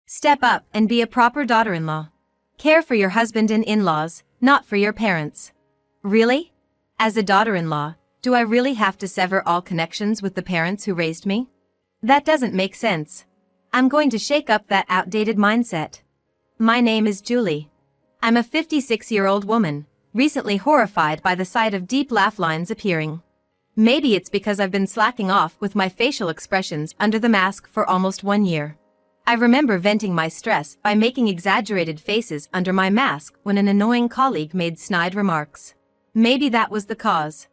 Step up and be a proper daughter-in-law. Care for your husband and in-laws, not for your parents. Really? As a daughter-in-law, do I really have to sever all connections with the parents who raised me? That doesn't make sense. I'm going to shake up that outdated mindset. My name is Julie. I'm a 56-year-old woman, recently horrified by the sight of deep laugh lines appearing. Maybe it's because I've been slacking off with my facial expressions under the mask for almost 1 year. I remember venting my stress by making exaggerated faces under my mask when an annoying colleague made snide remarks. Maybe that was the cause.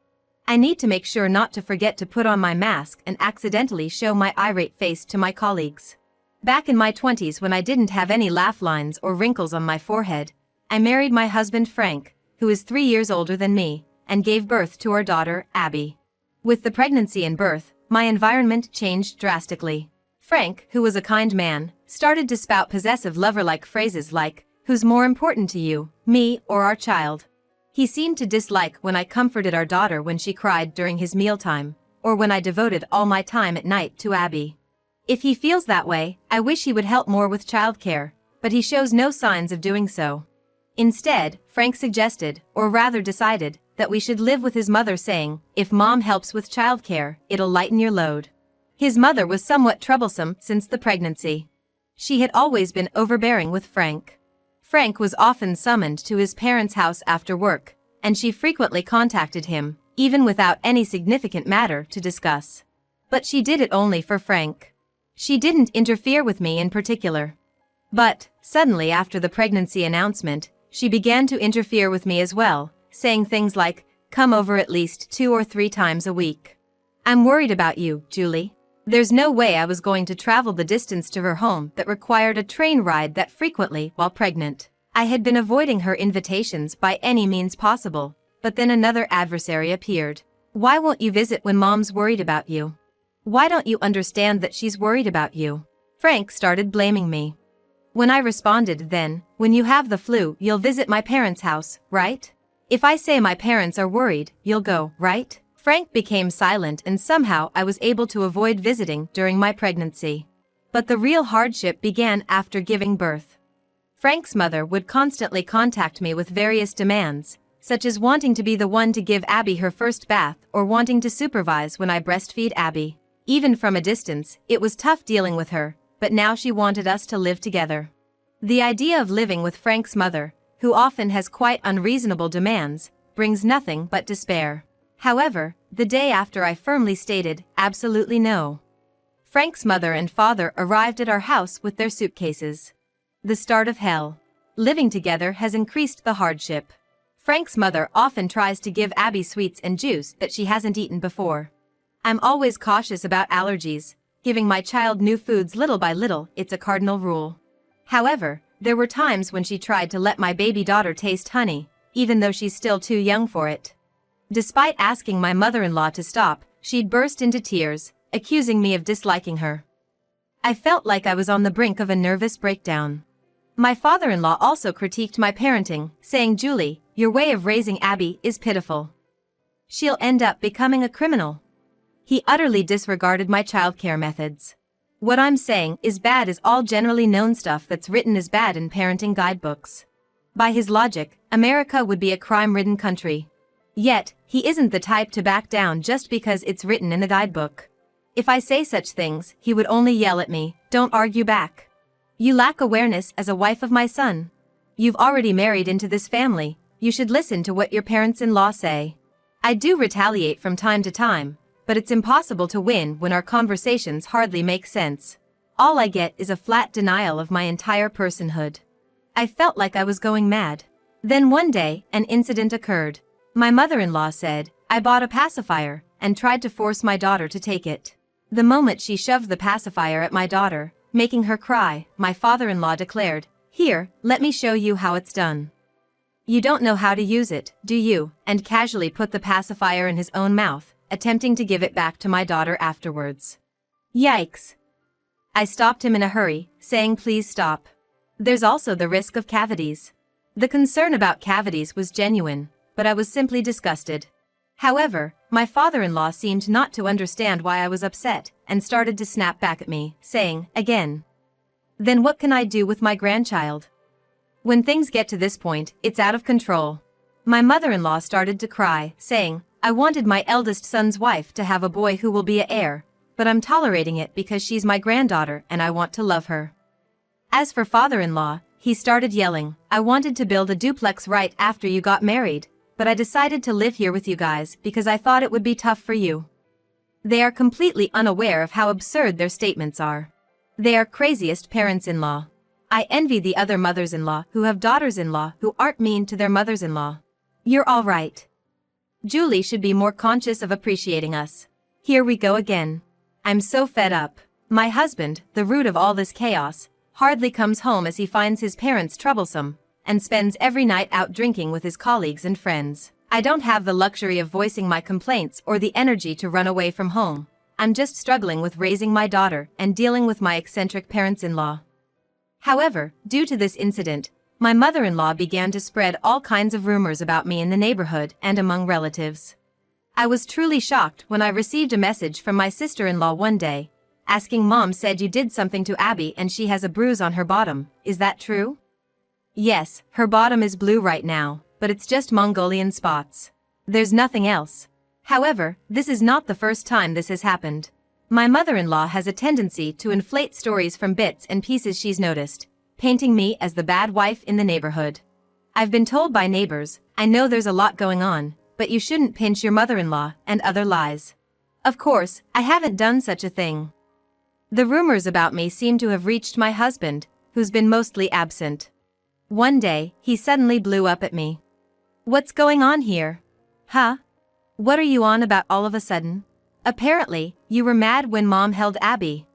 I need to make sure not to forget to put on my mask and accidentally show my irate face to my colleagues. Back in my 20s, when I didn't have any laugh lines or wrinkles on my forehead, I married my husband Frank, who is 3 years older than me, and gave birth to our daughter, Abby. With the pregnancy and birth, my environment changed drastically. Frank, who was a kind man, started to spout possessive lover-like phrases like, "Who's more important to you, me or our child?" He seemed to dislike when I comforted our daughter when she cried during his mealtime, or when I devoted all my time at night to Abby. If he feels that way, I wish he would help more with childcare, but he shows no signs of doing so. Instead, Frank suggested, or rather decided, that we should live with his mother, saying, "If mom helps with childcare, it'll lighten your load." His mother was somewhat troublesome since the pregnancy. She had always been overbearing with Frank. Frank was often summoned to his parents' house after work, and she frequently contacted him, even without any significant matter to discuss. But she did it only for Frank. She didn't interfere with me in particular. But, suddenly after the pregnancy announcement, she began to interfere with me as well, saying things like, "Come over at least 2 or 3 times a week. I'm worried about you, Julie." There's no way I was going to travel the distance to her home that required a train ride that frequently while pregnant. I had been avoiding her invitations by any means possible, but then another adversary appeared. "Why won't you visit when mom's worried about you? Why don't you understand that she's worried about you?" Frank started blaming me. When I responded then, "When you have the flu, you'll visit my parents' house, right? If I say my parents are worried, you'll go, right?" Frank became silent, and somehow I was able to avoid visiting during my pregnancy. But the real hardship began after giving birth. Frank's mother would constantly contact me with various demands, such as wanting to be the one to give Abby her first bath or wanting to supervise when I breastfeed Abby. Even from a distance, it was tough dealing with her, but now she wanted us to live together. The idea of living with Frank's mother, who often has quite unreasonable demands, brings nothing but despair. However, the day after I firmly stated, absolutely no, Frank's mother and father arrived at our house with their suitcases. The start of hell. Living together has increased the hardship. Frank's mother often tries to give Abby sweets and juice that she hasn't eaten before. I'm always cautious about allergies. Giving my child new foods little by little, it's a cardinal rule. However, there were times when she tried to let my baby daughter taste honey, even though she's still too young for it. Despite asking my mother-in-law to stop, she'd burst into tears, accusing me of disliking her. I felt like I was on the brink of a nervous breakdown. My father-in-law also critiqued my parenting, saying, "Julie, your way of raising Abby is pitiful. She'll end up becoming a criminal." He utterly disregarded my childcare methods. What I'm saying is bad is all generally known stuff that's written as bad in parenting guidebooks. By his logic, America would be a crime-ridden country. Yet, he isn't the type to back down just because it's written in a guidebook. If I say such things, he would only yell at me, "Don't argue back. You lack awareness as a wife of my son. You've already married into this family, you should listen to what your parents-in-law say." I do retaliate from time to time, but it's impossible to win when our conversations hardly make sense. All I get is a flat denial of my entire personhood. I felt like I was going mad. Then one day, an incident occurred. My mother-in-law said, I bought a pacifier, and tried to force my daughter to take it. The moment she shoved the pacifier at my daughter, making her cry, my father-in-law declared, "Here, let me show you how it's done. You don't know how to use it, do you?" and casually put the pacifier in his own mouth, attempting to give it back to my daughter afterwards. Yikes. I stopped him in a hurry, saying, "Please stop. There's also the risk of cavities." The concern about cavities was genuine, but I was simply disgusted. However, my father-in-law seemed not to understand why I was upset, and started to snap back at me, saying, "Again. Then what can I do with my grandchild? When things get to this point, it's out of control. My mother-in-law started to cry, saying, I wanted my eldest son's wife to have a boy who will be an heir, but I'm tolerating it because she's my granddaughter and I want to love her. As for father-in-law, he started yelling, I wanted to build a duplex right after you got married, but I decided to live here with you guys because I thought it would be tough for you. They are completely unaware of how absurd their statements are. They are craziest parents-in-law. I envy the other mothers-in-law who have daughters-in-law who aren't mean to their mothers-in-law. You're all right. Julie should be more conscious of appreciating us. Here we go again. I'm so fed up. My husband, the root of all this chaos, hardly comes home as he finds his parents troublesome, and spends every night out drinking with his colleagues and friends. I don't have the luxury of voicing my complaints or the energy to run away from home. I'm just struggling with raising my daughter and dealing with my eccentric parents-in-law. However, due to this incident, my mother-in-law began to spread all kinds of rumors about me in the neighborhood and among relatives. I was truly shocked when I received a message from my sister-in-law one day, asking Mom said you did something to Abby and she has a bruise on her bottom, is that true? Yes, her bottom is blue right now, but it's just Mongolian spots. There's nothing else. However, this is not the first time this has happened. My mother-in-law has a tendency to inflate stories from bits and pieces she's noticed, painting me as the bad wife in the neighborhood. I've been told by neighbors, I know there's a lot going on, but you shouldn't pinch your mother-in-law, and other lies. Of course, I haven't done such a thing. The rumors about me seem to have reached my husband, who's been mostly absent. One day, he suddenly blew up at me. What's going on here? Huh? What are you on about all of a sudden? Apparently, you were mad when Mom held Abby.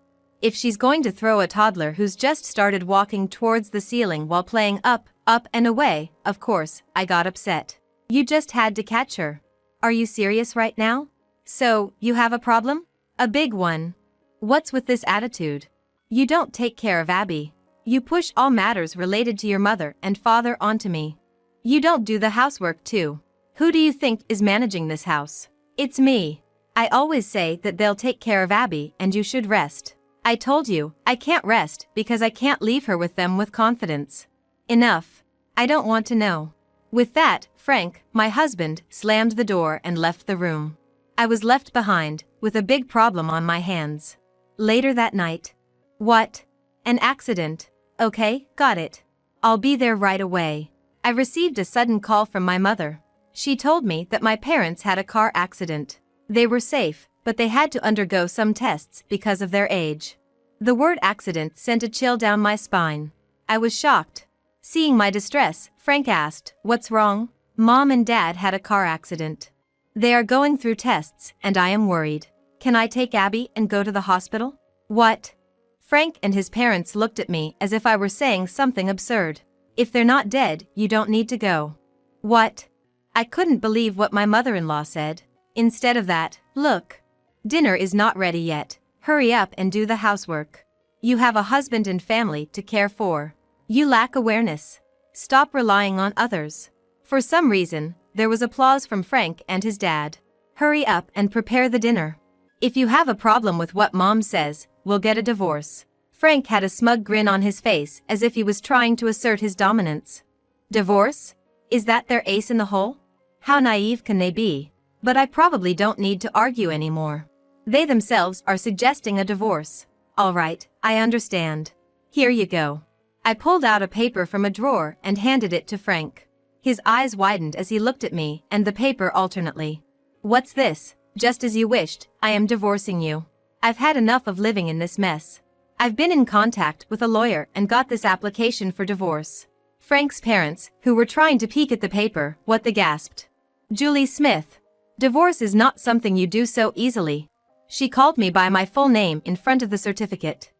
If she's going to throw a toddler who's just started walking towards the ceiling while playing up, and away, of course, I got upset. You just had to catch her. Are you serious right now? So, you have a problem? A big one. What's with this attitude? You don't take care of Abby. You push all matters related to your mother and father onto me. You don't do the housework too. Who do you think is managing this house? It's me. I always say that they'll take care of Abby and you should rest. I told you, I can't rest because I can't leave her with them with confidence. Enough. I don't want to know. With that, Frank, my husband, slammed the door and left the room. I was left behind, with a big problem on my hands. Later that night. What? An accident. Okay, got it. I'll be there right away. I received a sudden call from my mother. She told me that my parents had a car accident. They were safe, but they had to undergo some tests because of their age. The word accident sent a chill down my spine. I was shocked. Seeing my distress, Frank asked, "What's wrong?" Mom and Dad had a car accident. They are going through tests, and I am worried. Can I take Abby and go to the hospital? What? Frank and his parents looked at me as if I were saying something absurd. If they're not dead, you don't need to go. What? I couldn't believe what my mother-in-law said. Instead of that, look. Dinner is not ready yet. Hurry up and do the housework. You have a husband and family to care for. You lack awareness. Stop relying on others. For some reason, there was applause from Frank and his dad. Hurry up and prepare the dinner. If you have a problem with what Mom says, we'll get a divorce. Frank had a smug grin on his face as if he was trying to assert his dominance. Divorce? Is that their ace in the hole? How naive can they be? But I probably don't need to argue anymore. They themselves are suggesting a divorce. All right, I understand. Here you go. I pulled out a paper from a drawer and handed it to Frank. His eyes widened as he looked at me and the paper alternately. What's this? Just as you wished, I am divorcing you. I've had enough of living in this mess. I've been in contact with a lawyer and got this application for divorce. Frank's parents, who were trying to peek at the paper, what they gasped. Julie Smith. Divorce is not something you do so easily. She called me by my full name in front of the certificate.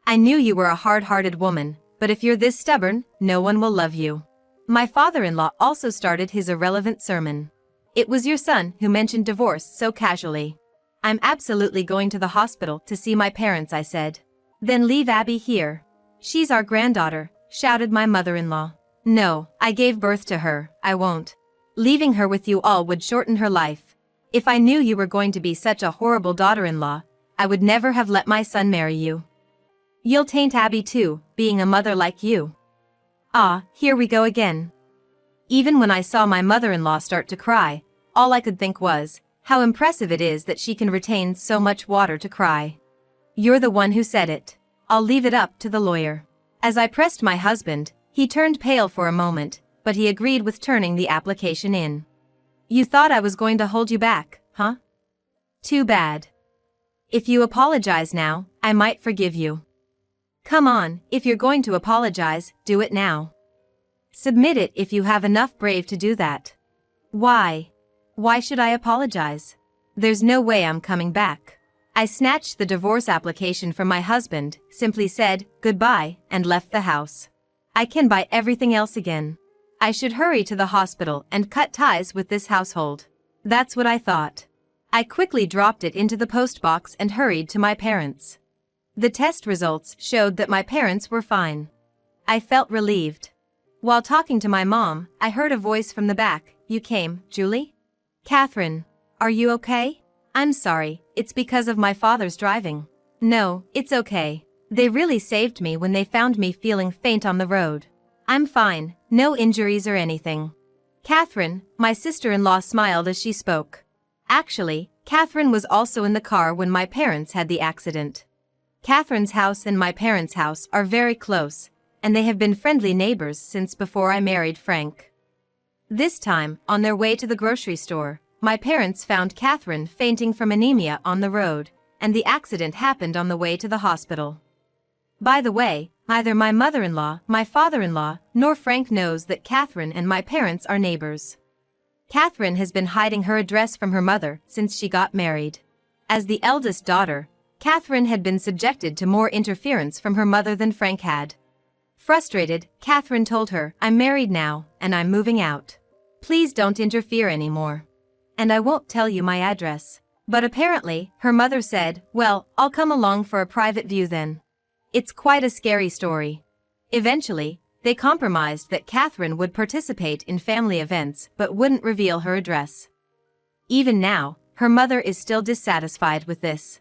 I knew you were a hard-hearted woman, but if you're this stubborn, no one will love you. My father-in-law also started his irrelevant sermon. It was your son who mentioned divorce so casually. I'm absolutely going to the hospital to see my parents, I said. Then leave Abby here. She's our granddaughter, shouted my mother-in-law. No, I gave birth to her, I won't. Leaving her with you all would shorten her life. If I knew you were going to be such a horrible daughter-in-law, I would never have let my son marry you. You'll taint Abby too, being a mother like you. Ah, here we go again. Even when I saw my mother-in-law start to cry, all I could think was, how impressive it is that she can retain so much water to cry. You're the one who said it. I'll leave it up to the lawyer. As I pressed my husband, he turned pale for a moment, but he agreed with turning the application in. You thought I was going to hold you back, huh? Too bad. If you apologize now, I might forgive you. Come on, if you're going to apologize, do it now. Submit it if you have enough brave to do that. Why? Why should I apologize? There's no way I'm coming back. I snatched the divorce application from my husband, simply said, goodbye, and left the house. I can buy everything else again. I should hurry to the hospital and cut ties with this household. That's what I thought. I quickly dropped it into the post box and hurried to my parents. The test results showed that my parents were fine. I felt relieved. While talking to my mom, I heard a voice from the back. You came, Julie? Catherine, are you okay? I'm sorry, it's because of my father's driving. No, it's okay. They really saved me when they found me feeling faint on the road. I'm fine, no injuries or anything. Catherine, my sister-in-law smiled as she spoke. Actually, Catherine was also in the car when my parents had the accident. Catherine's house and my parents' house are very close, and they have been friendly neighbors since before I married Frank. This time, on their way to the grocery store, my parents found Catherine fainting from anemia on the road, and the accident happened on the way to the hospital. By the way, neither my mother-in-law, my father-in-law, nor Frank knows that Catherine and my parents are neighbors. Catherine has been hiding her address from her mother since she got married. As the eldest daughter, Catherine had been subjected to more interference from her mother than Frank had. Frustrated, Catherine told her, I'm married now, and I'm moving out. Please don't interfere anymore. And I won't tell you my address. But apparently, her mother said, well, I'll come along for a private view then. It's quite a scary story. Eventually, they compromised that Catherine would participate in family events but wouldn't reveal her address. Even now, her mother is still dissatisfied with this.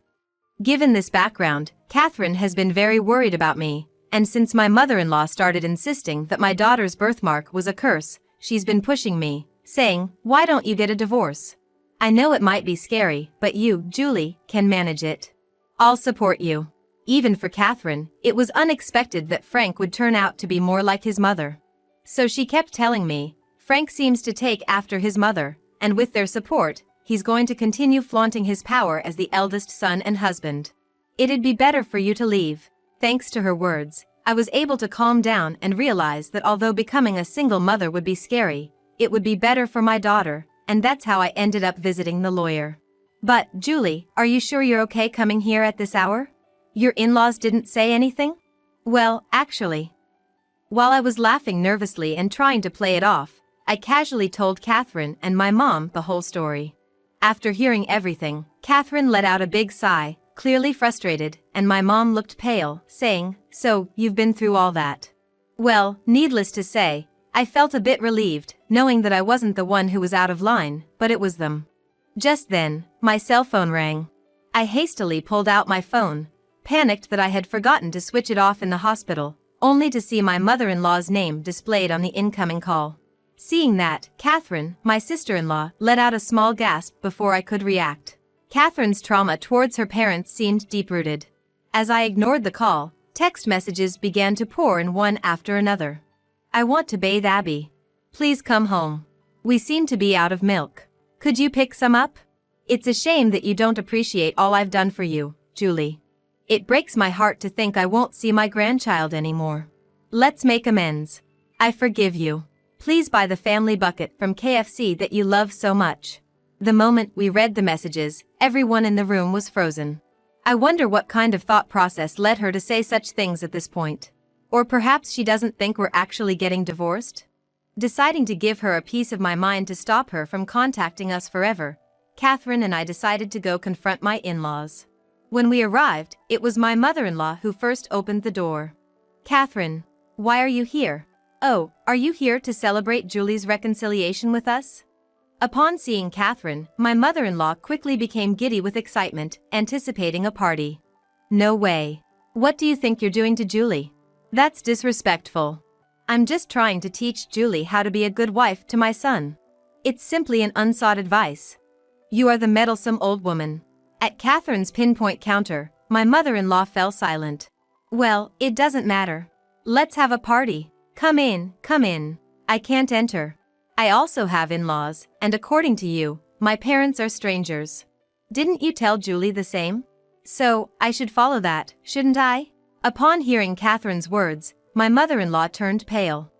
Given this background, Catherine has been very worried about me, and since my mother-in-law started insisting that my daughter's birthmark was a curse, she's been pushing me, saying, why don't you get a divorce? I know it might be scary, but you, Julie, can manage it. I'll support you. Even for Catherine, it was unexpected that Frank would turn out to be more like his mother. So she kept telling me, Frank seems to take after his mother, and with their support, he's going to continue flaunting his power as the eldest son and husband. It'd be better for you to leave. Thanks to her words, I was able to calm down and realize that although becoming a single mother would be scary, it would be better for my daughter, and that's how I ended up visiting the lawyer. But, Julie, are you sure you're okay coming here at this hour? Your in-laws didn't say anything? Well, actually. While I was laughing nervously and trying to play it off, I casually told Catherine and my mom the whole story. After hearing everything, Catherine let out a big sigh, clearly frustrated, and my mom looked pale, saying, so, you've been through all that. Well, needless to say, I felt a bit relieved, knowing that I wasn't the one who was out of line, but it was them. Just then, my cell phone rang. I hastily pulled out my phone, panicked that I had forgotten to switch it off in the hospital, only to see my mother-in-law's name displayed on the incoming call. Seeing that, Catherine, my sister-in-law, let out a small gasp before I could react. Catherine's trauma towards her parents seemed deep-rooted. As I ignored the call, text messages began to pour in one after another. I want to bathe Abby. Please come home. We seem to be out of milk. Could you pick some up? It's a shame that you don't appreciate all I've done for you, Julie. It breaks my heart to think I won't see my grandchild anymore. Let's make amends. I forgive you. Please buy the family bucket from KFC that you love so much. The moment we read the messages, everyone in the room was frozen. I wonder what kind of thought process led her to say such things at this point. Or perhaps she doesn't think we're actually getting divorced? Deciding to give her a piece of my mind to stop her from contacting us forever, Catherine and I decided to go confront my in-laws. When we arrived, it was my mother-in-law who first opened the door. Catherine, why are you here? Oh, are you here to celebrate Julie's reconciliation with us? Upon seeing Catherine, my mother-in-law quickly became giddy with excitement, anticipating a party. No way. What do you think you're doing to Julie? That's disrespectful. I'm just trying to teach Julie how to be a good wife to my son. It's simply an unsought advice. You are the meddlesome old woman. At Catherine's pinpoint counter, my mother-in-law fell silent. Well, it doesn't matter. Let's have a party. Come in, come in. I can't enter. I also have in-laws, and according to you, my parents are strangers. Didn't you tell Julie the same? So, I should follow that, shouldn't I? Upon hearing Catherine's words, my mother-in-law turned pale.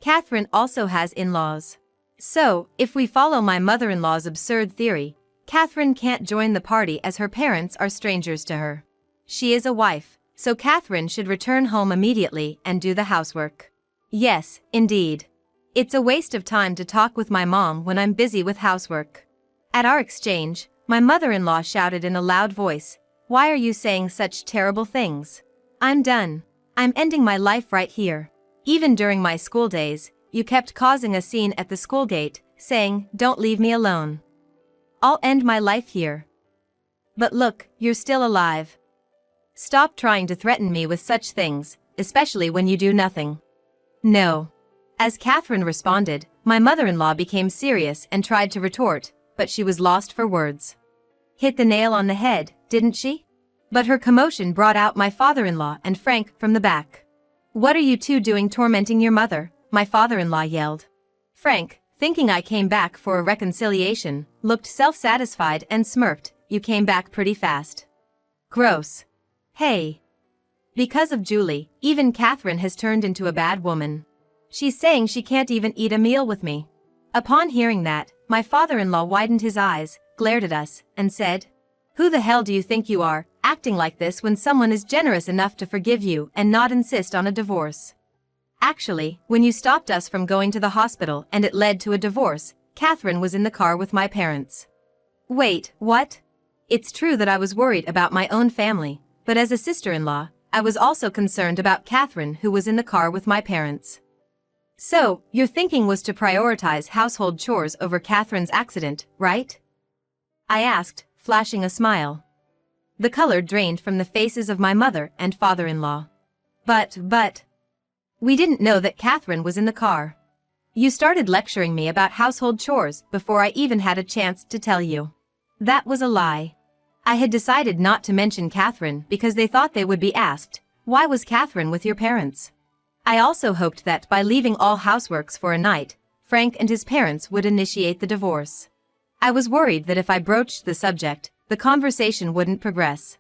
Catherine also has in-laws. So, if we follow my mother-in-law's absurd theory, Catherine can't join the party as her parents are strangers to her. She is a wife, so Catherine should return home immediately and do the housework. Yes, indeed. It's a waste of time to talk with my mom when I'm busy with housework. At our exchange, my mother-in-law shouted in a loud voice, "Why are you saying such terrible things? I'm done. I'm ending my life right here. Even during my school days, you kept causing a scene at the school gate, saying, 'Don't leave me alone.' I'll end my life here. But look, you're still alive. Stop trying to threaten me with such things, especially when you do nothing." No. As Catherine responded, my mother-in-law became serious and tried to retort, but she was lost for words. Hit the nail on the head, didn't she? But her commotion brought out my father-in-law and Frank from the back. "What are you two doing tormenting your mother?" my father-in-law yelled. Frank, thinking I came back for a reconciliation, looked self-satisfied and smirked, "You came back pretty fast." Gross. Hey. Because of Julie, even Catherine has turned into a bad woman. She's saying she can't even eat a meal with me. Upon hearing that, my father-in-law widened his eyes, glared at us, and said, "Who the hell do you think you are, acting like this when someone is generous enough to forgive you and not insist on a divorce? Actually, when you stopped us from going to the hospital and it led to a divorce, Catherine was in the car with my parents." Wait, what? It's true that I was worried about my own family, but as a sister-in-law, I was also concerned about Catherine, who was in the car with my parents. So, your thinking was to prioritize household chores over Catherine's accident, right? I asked, flashing a smile. The color drained from the faces of my mother and father-in-law. But... We didn't know that Catherine was in the car. You started lecturing me about household chores before I even had a chance to tell you. That was a lie. I had decided not to mention Catherine because they thought they would be asked, "Why was Catherine with your parents?" I also hoped that by leaving all houseworks for a night, Frank and his parents would initiate the divorce. I was worried that if I broached the subject, the conversation wouldn't progress.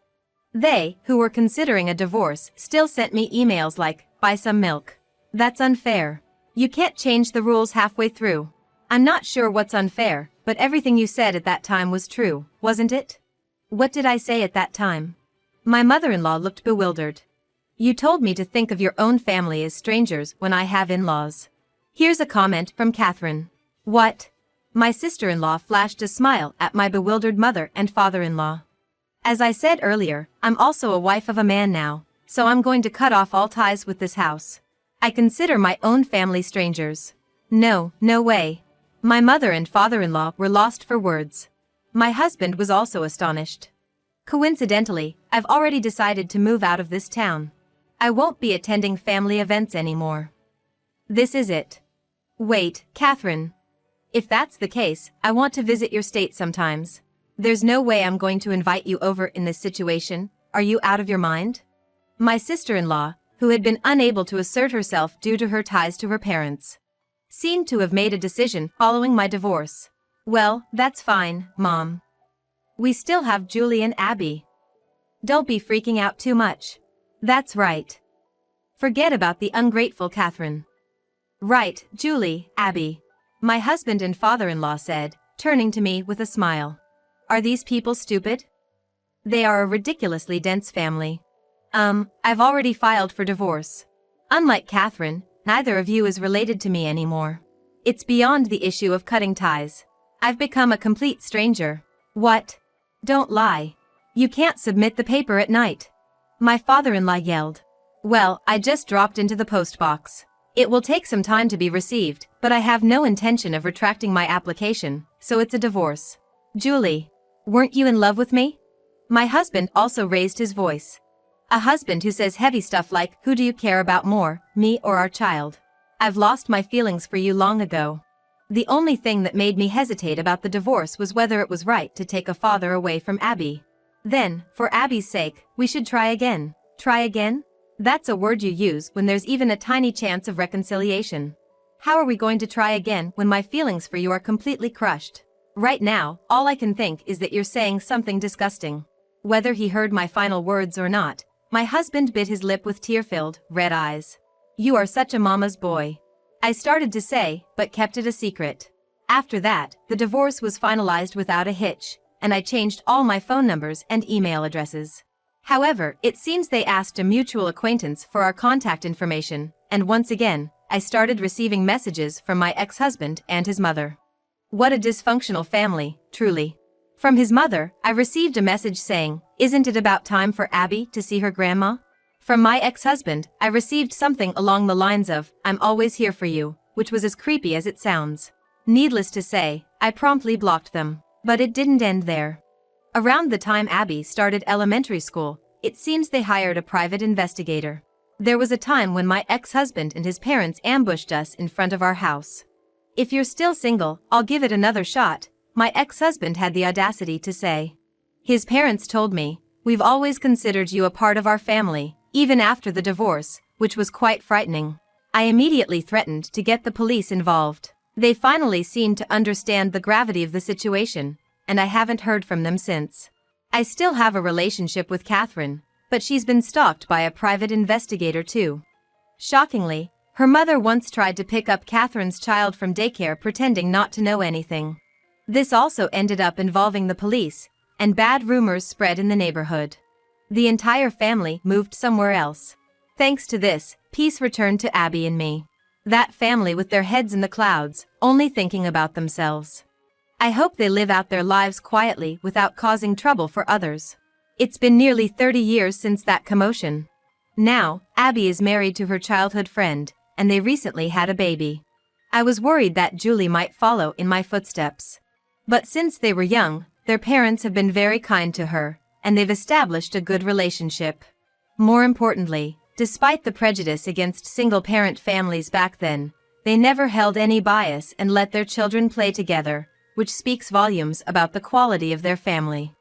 They, who were considering a divorce, still sent me emails like, "Buy some milk." That's unfair. You can't change the rules halfway through. I'm not sure what's unfair, but everything you said at that time was true, wasn't it? What did I say at that time? My mother-in-law looked bewildered. You told me to think of your own family as strangers when I have in-laws. Here's a comment from Catherine. What? My sister-in-law flashed a smile at my bewildered mother and father-in-law. As I said earlier, I'm also a wife of a man now, so I'm going to cut off all ties with this house. I consider my own family strangers. No way. My mother and father-in-law were lost for words. My husband was also astonished. Coincidentally, I've already decided to move out of this town. I won't be attending family events anymore. This is it. Wait, Catherine. If that's the case, I want to visit your state sometimes. There's no way I'm going to invite you over in this situation. Are you out of your mind? My sister-in-law, who had been unable to assert herself due to her ties to her parents, seemed to have made a decision following my divorce. Well, that's fine, Mom. We still have Julie and Abby. Don't be freaking out too much. That's right. Forget about the ungrateful Catherine. Right, Julie, Abby. My husband and father-in-law said, turning to me with a smile. Are these people stupid? They are a ridiculously dense family. I've already filed for divorce. Unlike Catherine, neither of you is related to me anymore. It's beyond the issue of cutting ties. I've become a complete stranger. What? Don't lie. You can't submit the paper at night. My father-in-law yelled. Well, I just dropped into the post box. It will take some time to be received, but I have no intention of retracting my application, so it's a divorce. Julie, weren't you in love with me? My husband also raised his voice. A husband who says heavy stuff like, who do you care about more, me or our child? I've lost my feelings for you long ago. The only thing that made me hesitate about the divorce was whether it was right to take a father away from Abby. Then, for Abby's sake, we should try again. Try again? That's a word you use when there's even a tiny chance of reconciliation. How are we going to try again when my feelings for you are completely crushed? Right now, all I can think is that you're saying something disgusting. Whether he heard my final words or not, my husband bit his lip with tear-filled, red eyes. You are such a mama's boy. I started to say, but kept it a secret. After that, the divorce was finalized without a hitch, and I changed all my phone numbers and email addresses. However, it seems they asked a mutual acquaintance for our contact information, and once again, I started receiving messages from my ex-husband and his mother. What a dysfunctional family, truly. From his mother, I received a message saying, "Isn't it about time for Abby to see her grandma?" From my ex-husband, I received something along the lines of, "I'm always here for you," which was as creepy as it sounds. Needless to say, I promptly blocked them. But it didn't end there. Around the time Abby started elementary school, it seems they hired a private investigator. There was a time when my ex-husband and his parents ambushed us in front of our house. "If you're still single, I'll give it another shot," my ex-husband had the audacity to say. His parents told me, "We've always considered you a part of our family, even after the divorce," which was quite frightening. I immediately threatened to get the police involved. They finally seemed to understand the gravity of the situation, and I haven't heard from them since. I still have a relationship with Catherine, but she's been stalked by a private investigator too. Shockingly, her mother once tried to pick up Catherine's child from daycare pretending not to know anything. This also ended up involving the police, and bad rumors spread in the neighborhood. The entire family moved somewhere else. Thanks to this, peace returned to Abby and me. That family with their heads in the clouds, only thinking about themselves. I hope they live out their lives quietly without causing trouble for others. It's been nearly 30 years since that commotion. Now, Abby is married to her childhood friend, and they recently had a baby. I was worried that Julie might follow in my footsteps. But since they were young, their parents have been very kind to her, and they've established a good relationship. More importantly, despite the prejudice against single-parent families back then, they never held any bias and let their children play together, which speaks volumes about the quality of their family.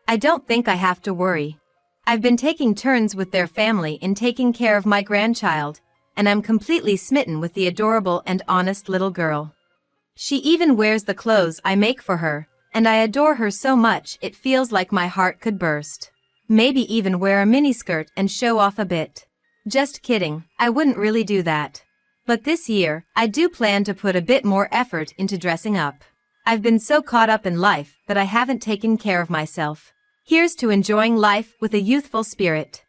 I don't think I have to worry. I've been taking turns with their family in taking care of my grandchild, and I'm completely smitten with the adorable and honest little girl. She even wears the clothes I make for her, and I adore her so much it feels like my heart could burst. Maybe even wear a miniskirt and show off a bit. Just kidding, I wouldn't really do that. But this year, I do plan to put a bit more effort into dressing up. I've been so caught up in life that I haven't taken care of myself. Here's to enjoying life with a youthful spirit.